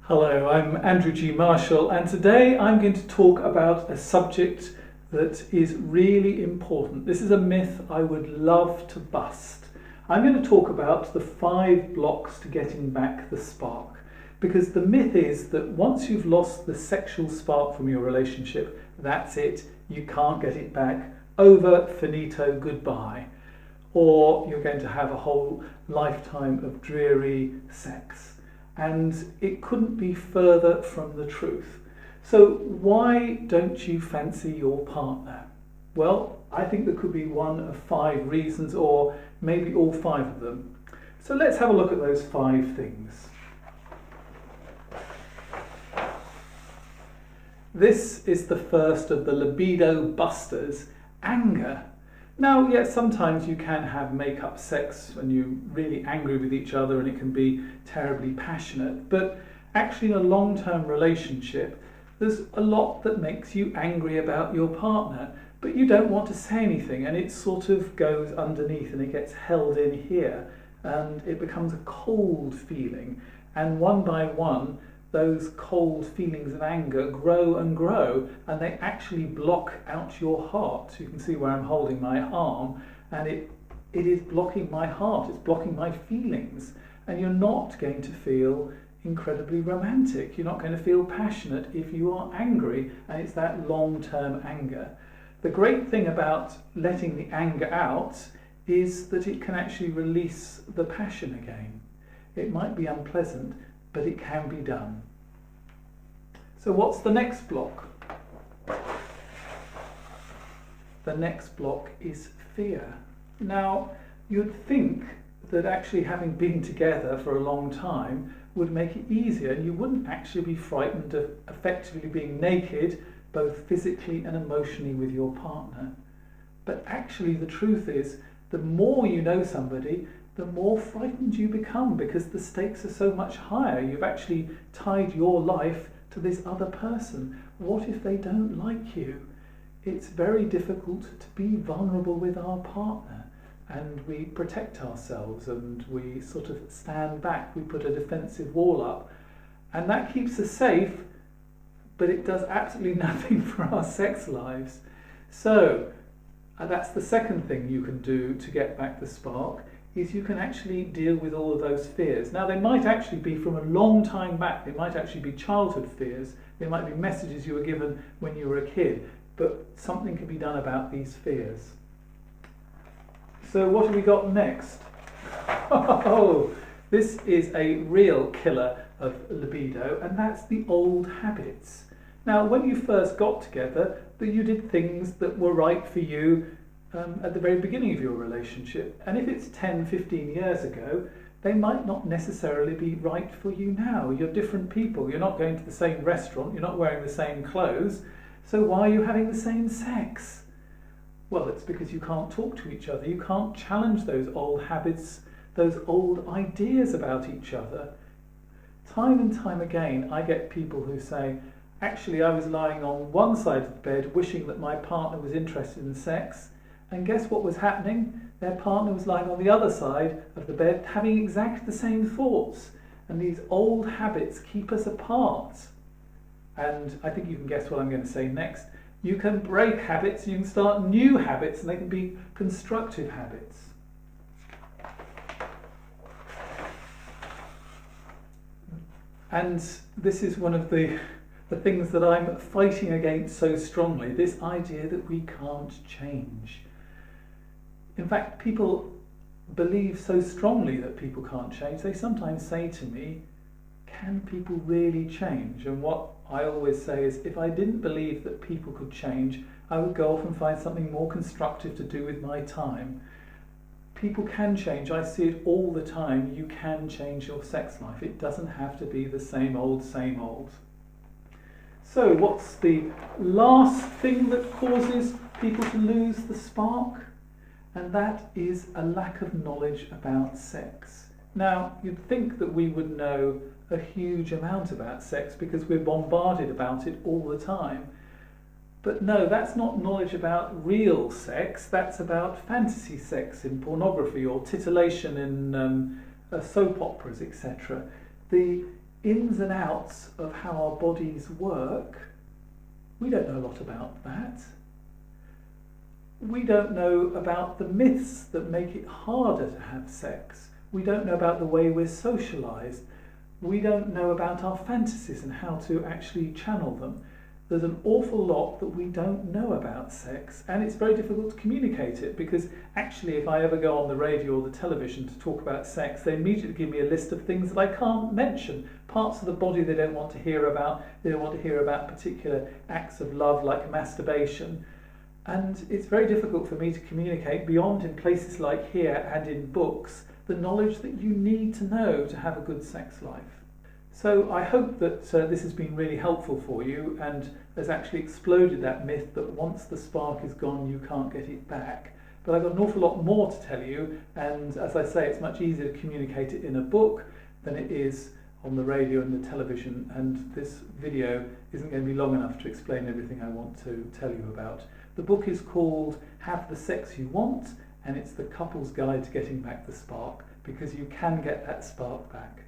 Hello, I'm Andrew G. Marshall, and today I'm going to talk about a subject that is really important. This is a myth I would love to bust. I'm going to talk about the 5 blocks to getting back the spark, because the myth is that once you've lost the sexual spark from your relationship, that's it, you can't get it back, over, finito, goodbye, or you're going to have a whole lifetime of dreary sex. And it couldn't be further from the truth. So why don't you fancy your partner? Well, I think there could be one of 5 reasons, or maybe all 5 of them. So let's have a look at those 5 things. This is the first of the libido busters, anger. Now, yes, sometimes you can have make-up sex when you're really angry with each other and it can be terribly passionate, but actually in a long-term relationship, there's a lot that makes you angry about your partner, but you don't want to say anything, and it sort of goes underneath and it gets held in here, and it becomes a cold feeling, and one by one, those cold feelings of anger grow and grow, and they actually block out your heart. So you can see where I'm holding my arm, and it is blocking my heart, it's blocking my feelings, and you're not going to feel incredibly romantic. You're not going to feel passionate if you are angry, and it's that long-term anger. The great thing about letting the anger out is that it can actually release the passion again. It might be unpleasant, but it can be done. So what's the next block? The next block is fear. Now, you'd think that actually having been together for a long time would make it easier, and you wouldn't actually be frightened of effectively being naked, both physically and emotionally, with your partner. But actually the truth is, the more you know somebody, the more frightened you become, because the stakes are so much higher. You've actually tied your life to this other person. What if they don't like you? It's very difficult to be vulnerable with our partner, and we protect ourselves and we sort of stand back, we put a defensive wall up, and that keeps us safe, but it does absolutely nothing for our sex lives. So that's the second thing you can do to get back the spark, is you can actually deal with all of those fears. Now, they might actually be from a long time back. They might actually be childhood fears. They might be messages you were given when you were a kid, but something can be done about these fears. So what have we got next? Oh, this is a real killer of libido, and that's the old habits. Now, when you first got together, that you did things that were right for you at the very beginning of your relationship, and if it's 10, 15 years ago, they might not necessarily be right for you now. You're different people, you're not going to the same restaurant, you're not wearing the same clothes, so why are you having the same sex? Well, it's because you can't talk to each other, you can't challenge those old habits, those old ideas about each other. Time and time again, I get people who say, actually I was lying on one side of the bed wishing that my partner was interested in sex, and guess what was happening? Their partner was lying on the other side of the bed having exactly the same thoughts. And these old habits keep us apart. And I think you can guess what I'm going to say next. You can break habits, you can start new habits, and they can be constructive habits. And this is one of the things that I'm fighting against so strongly, this idea that we can't change. In fact, people believe so strongly that people can't change, they sometimes say to me, can people really change? And what I always say is, if I didn't believe that people could change, I would go off and find something more constructive to do with my time. People can change, I see it all the time. You can change your sex life. It doesn't have to be the same old, same old. So what's the last thing that causes people to lose the spark? And that is a lack of knowledge about sex. Now, you'd think that we would know a huge amount about sex because we're bombarded about it all the time. But no, that's not knowledge about real sex, that's about fantasy sex in pornography or titillation in soap operas, etc. ins and outs of how our bodies work, we don't know a lot about that. We don't know about the myths that make it harder to have sex. We don't know about the way we're socialised. We don't know about our fantasies and how to actually channel them. There's an awful lot that we don't know about sex, and it's very difficult to communicate it, because actually if I ever go on the radio or the television to talk about sex, they immediately give me a list of things that I can't mention. Parts of the body they don't want to hear about. They don't want to hear about particular acts of love like masturbation. And it's very difficult for me to communicate beyond, in places like here and in books, the knowledge that you need to know to have a good sex life. So I hope that this has been really helpful for you and has actually exploded that myth that once the spark is gone you can't get it back. But I've got an awful lot more to tell you, and as I say, it's much easier to communicate it in a book than it is on the radio and the television, and this video isn't going to be long enough to explain everything I want to tell you about. The book is called Have the Sex You Want, and it's the couple's guide to getting back the spark, because you can get that spark back.